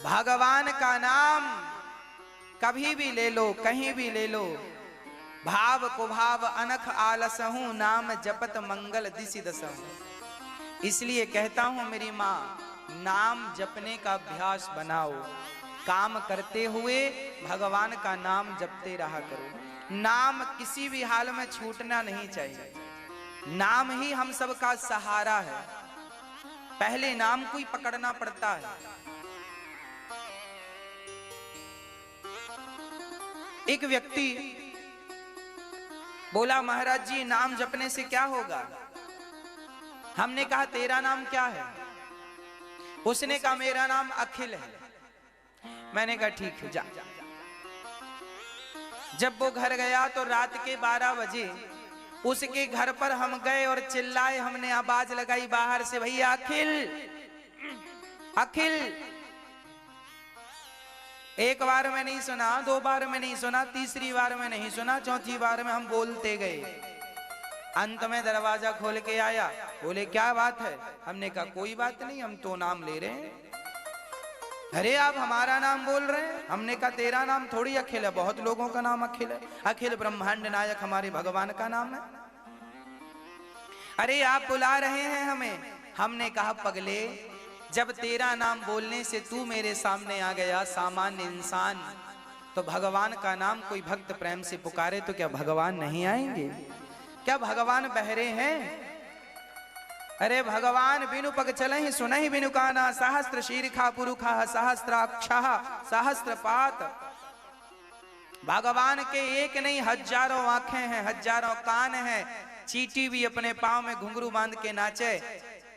भगवान का नाम कभी भी ले लो, कहीं भी ले लो। भाव कुभाव अनख आलसहूं, नाम जपत मंगल दिसि दसहूं। इसलिए कहता हूं मेरी माँ, नाम जपने का अभ्यास बनाओ। काम करते हुए भगवान का नाम जपते रहा करो। नाम किसी भी हाल में छूटना नहीं चाहिए। नाम ही हम सबका सहारा है। पहले नाम को ही पकड़ना पड़ता है। एक व्यक्ति बोला, महाराज जी नाम जपने से क्या होगा? हमने कहा तेरा नाम क्या है? उसने कहा मेरा नाम अखिल है। मैंने कहा ठीक है जा। जब वो घर गया तो रात के 12 बजे उसके घर पर हम गए और चिल्लाए, हमने आवाज लगाई बाहर से, भैया अखिल अखिल। एक बार में नहीं सुना, 2 बार में नहीं सुना, तीसरी बार में नहीं सुना, चौथी बार में हम बोलते गए। अंत में दरवाजा खोल के आया, बोले क्या बात है? हमने कहा कोई बात नहीं, हम तो नाम ले रहे हैं। अरे आप हमारा नाम बोल रहे हैं? हमने कहा तेरा नाम थोड़ी अखिल है, बहुत लोगों का नाम अखिल है। अखिल ब्रह्मांड नायक हमारे भगवान का नाम है। अरे आप बुला रहे हैं हमें। हमने कहा पगले, जब तेरा नाम बोलने से तू मेरे सामने आ गया सामान्य इंसान, तो भगवान का नाम कोई भक्त प्रेम से पुकारे तो क्या भगवान नहीं आएंगे? क्या भगवान बहरे हैं? अरे भगवान बिनु पग चलहि सुनहि बिनु काना, सहस्त्र शीर्षा पुरुखा सहस्त्राक्षः सहस्त्रपात। भगवान के एक नहीं हजारों आंखें हैं, हजारों कान हैं। चींटी भी अपने पांव में घुंघरू बांध के नाचे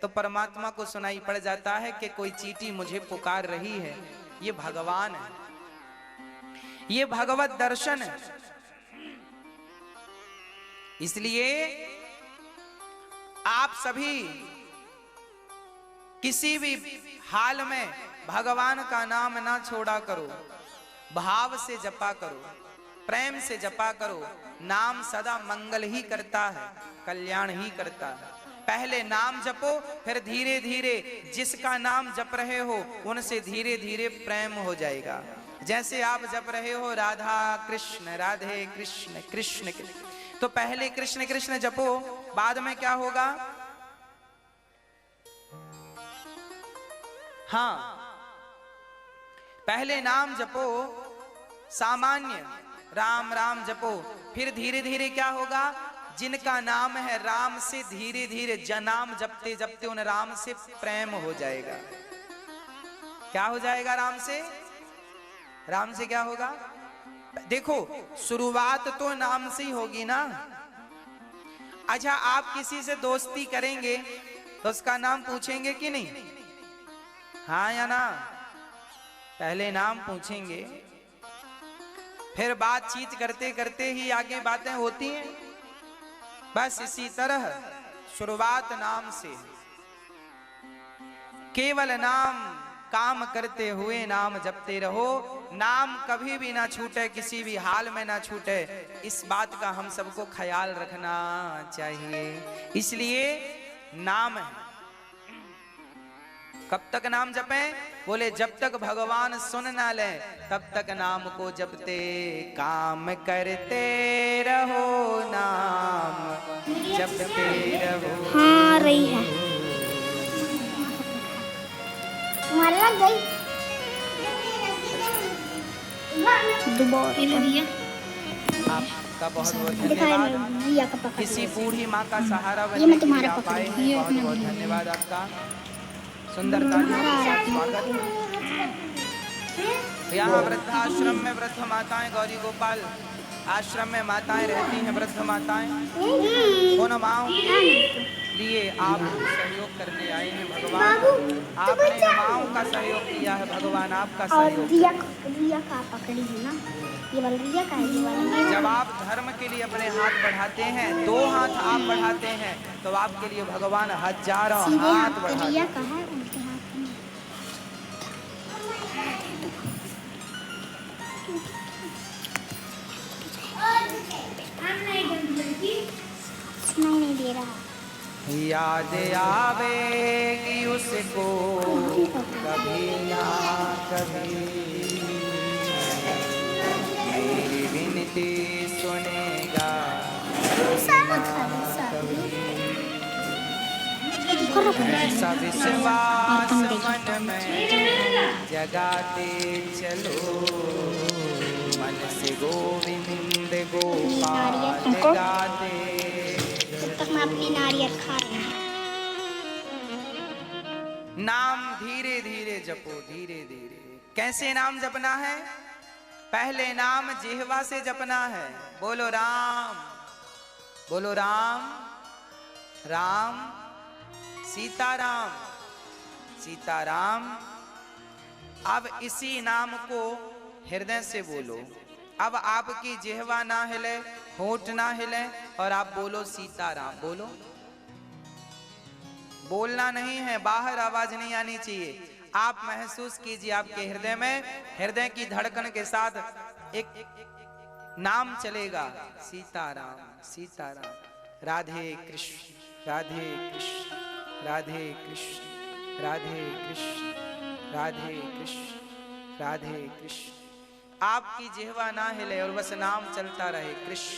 तो परमात्मा को सुनाई पड़ जाता है कि कोई चींटी मुझे पुकार रही है। ये भगवान है, ये भगवत दर्शन है। इसलिए आप सभी किसी भी हाल में भगवान का नाम ना छोड़ा करो। भाव से जपा करो, प्रेम से जपा करो। नाम सदा मंगल ही करता है, कल्याण ही करता है। पहले नाम जपो, फिर धीरे धीरे जिसका नाम जप रहे हो उनसे धीरे धीरे प्रेम हो जाएगा। जैसे आप जप रहे हो राधा कृष्ण राधे कृष्ण कृष्ण कृष्ण, तो पहले कृष्ण कृष्ण जपो, बाद में क्या होगा? हाँ, पहले नाम जपो सामान्य, राम राम जपो, फिर धीरे धीरे क्या होगा? जिनका नाम है राम से धीरे धीरे जनाम जपते जपते उन राम से प्रेम हो जाएगा। क्या हो जाएगा? राम से, राम से क्या होगा? देखो शुरुआत तो नाम से ही होगी ना। अच्छा, आप किसी से दोस्ती करेंगे तो उसका नाम पूछेंगे कि नहीं? हाँ या ना? पहले नाम पूछेंगे, फिर बातचीत करते करते ही आगे बातें होती हैं। बस इसी तरह शुरुआत नाम से। केवल नाम काम करते हुए नाम जपते रहो। नाम कभी भी ना छूटे, किसी भी हाल में ना छूटे, इस बात का हम सबको ख्याल रखना चाहिए। इसलिए नाम है। कब तक नाम जपें? बोले जब तक भगवान सुन ना ले तब तक नाम को जपते काम करते रहो, नाम जपते रहो। हाँ रही है, तुम्हारे लग गई दोबारा। आपका बहुत बहुत धन्यवाद। किसी बूढ़ी माँ का सहारा बनने मैं के लिए तुम्हारा आप आए हैं, बहुत बहुत धन्यवाद आपका। सुंदरता जी स्वागत। यहाँ वृद्धाश्रम में वृद्ध माताएं, गौरी गोपाल आश्रम में माताएं रहती हैं, वृद्ध माताएं। उन माओं के लिए आप सहयोग करने आए हैं। भगवान आपने माओं का सहयोग किया है, भगवान आपका सहयोग। रिया का पकड़ी है ना, ये वाली रिया का है, ये वाली। जब आप धर्म के लिए अपने हाथ बढ़ाते हैं, 2 हाथ आप बढ़ाते हैं, तो आपके लिए भगवान हजारों हाथ बढ़ाते हैं। रिया का है उनके हाथ में। नहीं दे रहा। याद आवेगी उसको कभी ना कभी, मेरी विनती सुनेगा ऐसा विश्वास मन में जगाते चलो, मन से गोविंद गोपाल गाते। तब तक मैं अपनी नारियल खा रही हूँ। नाम धीरे धीरे जपो, धीरे धीरे। कैसे नाम जपना है? पहले नाम जिह्वा से जपना है। बोलो राम, बोलो राम, राम सीताराम, सीताराम। अब इसी नाम को हृदय से बोलो। अब आपकी जिह्वा ना हिले, होंठ ना हिले और आप बोलो सीताराम। बोलो, बोलना नहीं है, बाहर आवाज नहीं आनी चाहिए। आप महसूस कीजिए आपके हृदय में, हृदय की धड़कन के साथ एक नाम चलेगा, सीताराम, सीताराम। राधे कृष्ण, राधे कृष्ण, राधे कृष्ण, राधे कृष्ण, राधे कृष्ण, राधे कृष्ण। आपकी जिह्वा ना हिले और बस नाम चलता रहे, कृष्ण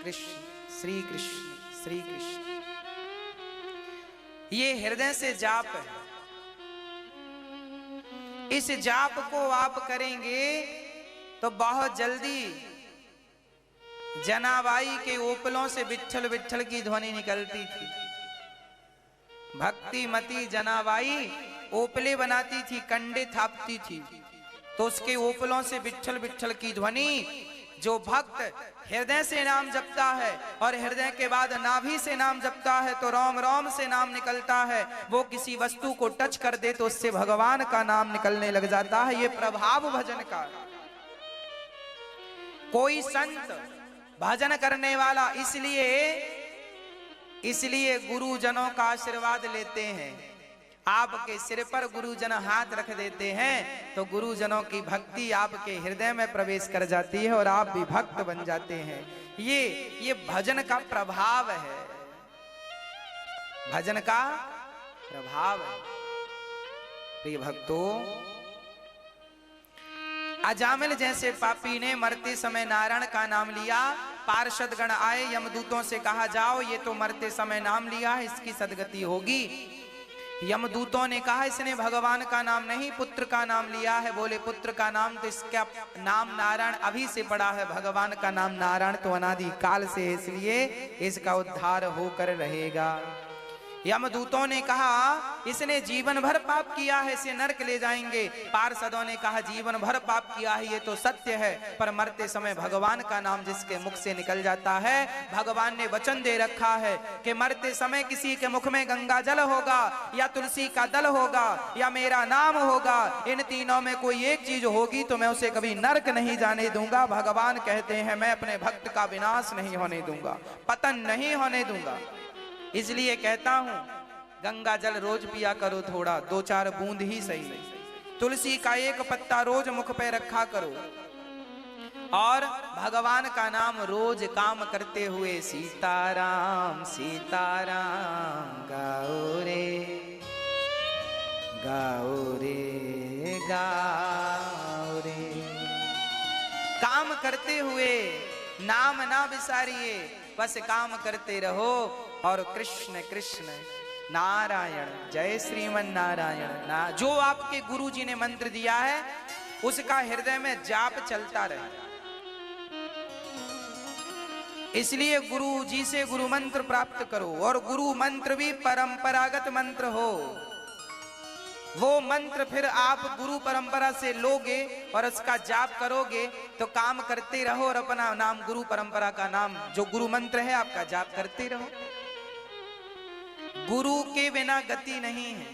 कृष्ण, श्री कृष्ण, श्री कृष्ण। ये हृदय से जाप है। इस जाप को आप करेंगे तो बहुत जल्दी जनाबाई के ओपलों से विट्ठल विट्ठल की ध्वनि निकलती थी। भक्ति मती जनाबाई ओपले बनाती थी, कंडे थापती थी, तो उसके ओपलों से विट्ठल विट्ठल की ध्वनि। जो भक्त हृदय से नाम जपता है और हृदय के बाद नाभि से नाम जपता है तो रोम रोम से नाम निकलता है। वो किसी वस्तु को टच कर दे तो उससे भगवान का नाम निकलने लग जाता है। ये प्रभाव भजन का। कोई संत भजन करने वाला इसलिए गुरुजनों का आशीर्वाद लेते हैं। आपके सिर पर गुरुजन हाथ रख देते हैं तो गुरुजनों की भक्ति आपके हृदय में प्रवेश कर जाती है और आप भी भक्त बन जाते हैं। ये भजन का प्रभाव है, भजन का प्रभाव है। प्रिय भक्तों, अजामिल जैसे पापी ने मरते समय नारायण का नाम लिया। पार्षद गण आए, यमदूतों से कहा जाओ ये तो मरते समय नाम लिया है, इसकी सदगति होगी। यमदूतों ने कहा इसने भगवान का नाम नहीं पुत्र का नाम लिया है। बोले पुत्र का नाम तो इसका नाम नारायण अभी से पड़ा है, भगवान का नाम नारायण तो अनादि काल से है, इसलिए इसका उद्धार होकर रहेगा। यमदूतों ने कहा इसने जीवन भर पाप किया है, इसे नरक ले जाएंगे। पार्षदों ने कहा जीवन भर पाप किया है ये तो सत्य है, पर मरते समय भगवान का नाम जिसके मुख से निकल जाता है, भगवान ने वचन दे रखा है कि मरते समय किसी के मुख में गंगा जल होगा या तुलसी का दल होगा या मेरा नाम होगा, इन तीनों में कोई एक चीज होगी तो मैं उसे कभी नरक नहीं जाने दूंगा। भगवान कहते हैं मैं अपने भक्त का विनाश नहीं होने दूंगा, पतन नहीं होने दूंगा। इसलिए कहता हूं गंगा जल रोज पिया करो, थोड़ा 2-4 बूंद ही सही। तुलसी का एक पत्ता रोज मुख पे रखा करो और भगवान का नाम रोज काम करते हुए सीताराम सीताराम गाओ रे गाओ रे गाओ रे। काम करते हुए नाम ना बिसारिए, बस काम करते रहो और कृष्ण कृष्ण नारायण जय श्रीमन नारायण ना जो आपके गुरु जी ने मंत्र दिया है उसका हृदय में जाप चलता रहे। इसलिए गुरु जी से गुरु मंत्र प्राप्त करो और गुरु मंत्र भी परंपरागत मंत्र हो। वो मंत्र फिर आप गुरु परंपरा से लोगे और उसका जाप करोगे तो काम करते रहो और अपना नाम गुरु परंपरा का नाम जो गुरु मंत्र है आपका जाप करते रहो। गुरु के बिना गति नहीं है।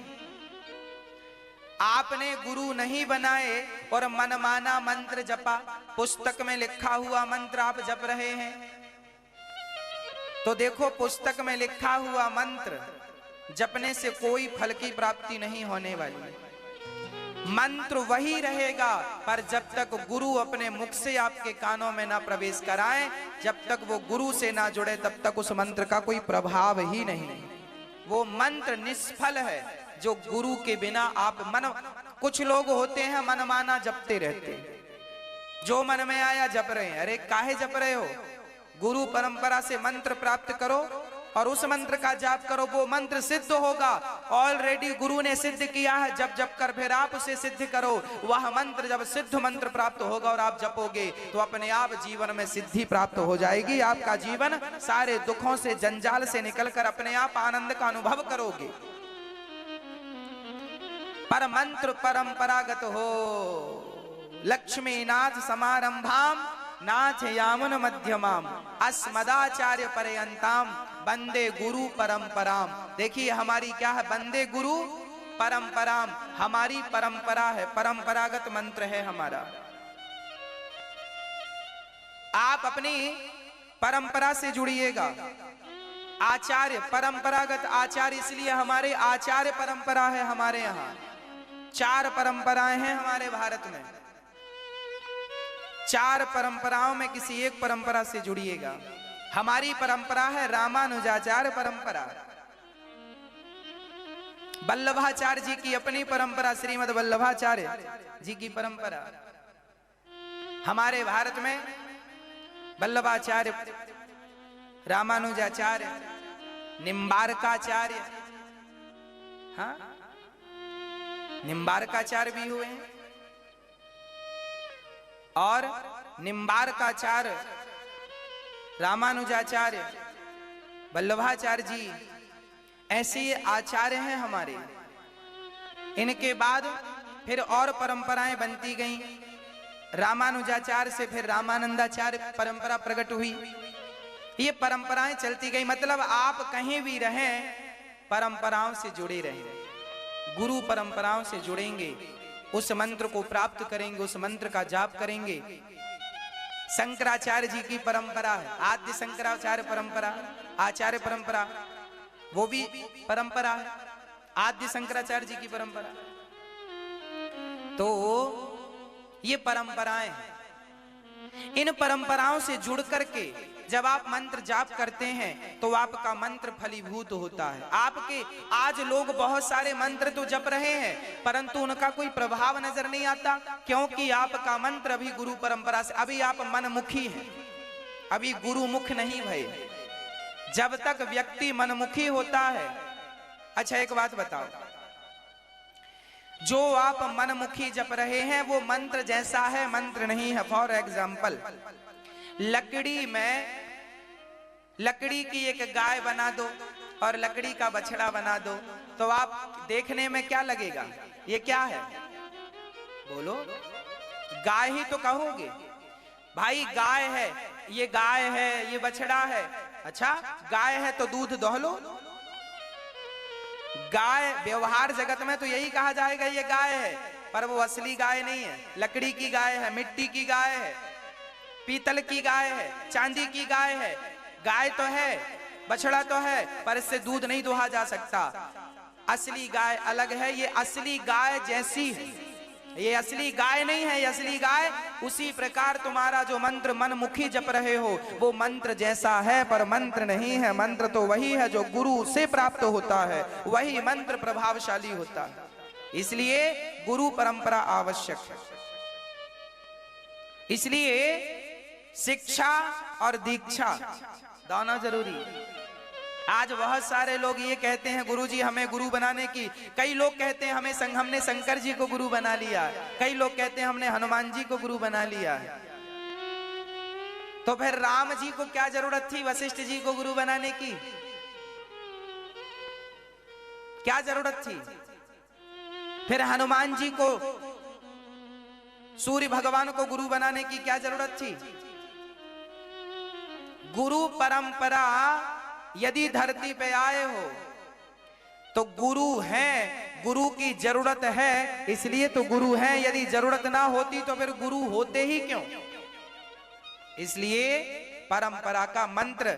आपने गुरु नहीं बनाए और मनमाना मंत्र जपा, पुस्तक में लिखा हुआ मंत्र आप जप रहे हैं तो देखो पुस्तक में लिखा हुआ मंत्र जपने से कोई फल की प्राप्ति नहीं होने वाली। मंत्र वही रहेगा पर जब तक गुरु अपने मुख से आपके कानों में ना प्रवेश कराए, जब तक वो गुरु से ना जुड़े तब तक उस मंत्र का कोई प्रभाव ही नहीं। वो मंत्र निष्फल है जो गुरु के बिना आप मन कुछ लोग होते हैं मनमाना जपते रहते हैं, जो मन में आया जप रहे हैं। अरे काहे जप रहे हो? गुरु परंपरा से मंत्र प्राप्त करो और उस मंत्र का जाप करो, वो मंत्र सिद्ध होगा। ऑलरेडी गुरु ने सिद्ध किया है, जब जप कर फिर आप उसे सिद्ध करो। वह मंत्र जब सिद्ध मंत्र प्राप्त होगा और आप जपोगे तो अपने आप जीवन में सिद्धि प्राप्त हो जाएगी। आपका जीवन सारे दुखों से, जंजाल से निकलकर अपने आप आनंद का अनुभव करोगे। पर मंत्र परंपरागत हो, लक्ष्मी नाथ समारंभाम नाथ यामुन मध्यमाम अस्मदाचार्य पर्यंताम वंदे गुरु परंपराम। देखिए हमारी क्या है? वंदे गुरु परंपराम, हमारी परंपरा है, परंपरागत मंत्र है हमारा। आप अपनी परंपरा से जुड़िएगा। आचार्य, परंपरागत आचार्य, इसलिए हमारे आचार्य परंपरा है। हमारे यहाँ 4 परंपराएं हैं हमारे भारत में। 4 परंपराओं में किसी एक परंपरा से जुड़िएगा। हमारी परंपरा है रामानुजाचार्य परंपरा। वल्लभाचार्य जी की अपनी परंपरा, श्रीमद् वल्लभाचार्य जी की परंपरा। हमारे भारत में वल्लभाचार्य, रामानुजाचार्य, निम्बारकाचार्य, हाँ निम्बारकाचार्य भी हुए हैं, और निम्बारकाचार्य, रामानुजाचार्य, वल्लभाचार्य जी, ऐसे आचार्य हैं हमारे। इनके बाद फिर और परंपराएं बनती गईं। रामानुजाचार्य से फिर रामानंदाचार्य परंपरा प्रकट हुई। ये परंपराएं चलती गई। मतलब आप कहीं भी रहें, परंपराओं से जुड़े रहें। गुरु परंपराओं से जुड़ेंगे, उस मंत्र को प्राप्त करेंगे, उस मंत्र का जाप करेंगे। शंकराचार्य जी की परंपरा है, आद्य शंकराचार्य परंपरा, आचार्य परंपरा, वो भी परंपरा है, आद्य शंकराचार्य जी की परंपरा। तो ये परंपराएं हैं। इन परंपराओं से जुड़ करके जब आप मंत्र जाप करते हैं तो आपका मंत्र फलीभूत होता है। आपके आज लोग बहुत सारे मंत्र तो जप रहे हैं परंतु उनका कोई प्रभाव नजर नहीं आता, क्योंकि आपका मंत्र अभी गुरु परंपरा से, अभी आप मनमुखी हैं, अभी गुरुमुख नहीं भये। जब तक व्यक्ति मनमुखी होता है, अच्छा एक बात बताओ, जो आप मनमुखी जप रहे हैं वो मंत्र जैसा है, मंत्र नहीं है। फॉर एग्जाम्पल, लकड़ी की एक गाय बना दो और लकड़ी का बछड़ा बना दो, तो आप देखने में क्या लगेगा? ये क्या है? बोलो, गाय ही तो कहोगे। भाई गाय है, ये गाय है, ये बछड़ा है। अच्छा, गाय है तो दूध दोहलो। गाय व्यवहार जगत में तो यही कहा जाएगा ये गाय है, पर वो असली गाय नहीं है। लकड़ी की गाय है, मिट्टी की गाय है, पीतल की गाय है, चांदी की गाय है। गाय तो है, बछड़ा तो है, पर इससे दूध नहीं दुहा जा सकता। असली गाय अलग है, ये असली गाय जैसी है, ये असली गाय नहीं है, ये असली गाय। उसी प्रकार तुम्हारा जो मंत्र मनमुखी जप रहे हो वो मंत्र जैसा है पर मंत्र नहीं है। मंत्र तो वही है जो गुरु से प्राप्त होता है, वही मंत्र प्रभावशाली होता है। इसलिए गुरु परंपरा आवश्यक है। इसलिए शिक्षा और दीक्षा दोनों जरूरी। आज बहुत सारे लोग ये कहते हैं गुरुजी हमें गुरु बनाने की, कई लोग कहते हैं हमने शंकर जी को गुरु बना लिया, कई लोग कहते हैं हमने हनुमान जी को गुरु बना लिया। तो फिर राम जी को क्या जरूरत थी वशिष्ठ जी को गुरु बनाने की? क्या जरूरत थी? फिर हनुमान जी को, सूर्य भगवान को गुरु बनाने की क्या जरूरत थी? गुरु परंपरा यदि धरती पे आए हो तो गुरु हैं, गुरु की जरूरत है इसलिए तो गुरु हैं। यदि जरूरत ना होती तो फिर गुरु होते ही क्यों? इसलिए परंपरा का मंत्र,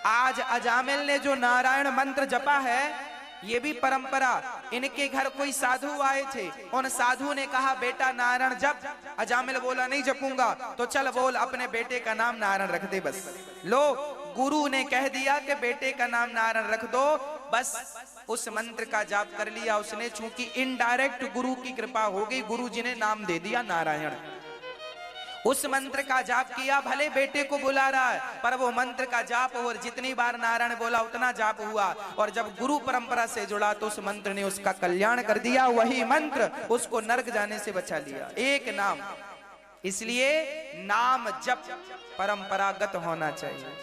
आज अजामिल ने जो नारायण मंत्र जपा है ये भी परंपरा। इनके घर कोई साधु आए थे, उन साधु ने कहा बेटा नारायण जप। अजामिल बोला नहीं जपूंगा, तो चल बोल अपने बेटे का नाम नारायण रख दे बस। लो, गुरु ने कह दिया कि बेटे का नाम नारायण रख दो, बस उस मंत्र का जाप कर लिया उसने, चूंकि इनडायरेक्ट गुरु की कृपा हो गई, गुरु जी ने नाम दे दिया नारायण। उस मंत्र का जाप किया, भले बेटे को बुला रहा है पर वो मंत्र का जाप, और जितनी बार नारायण बोला उतना जाप हुआ, और जब गुरु परंपरा से जुड़ा तो उस मंत्र ने उसका कल्याण कर दिया। वही मंत्र उसको नरक जाने से बचा लिया, एक नाम। इसलिए नाम जप परंपरागत होना चाहिए।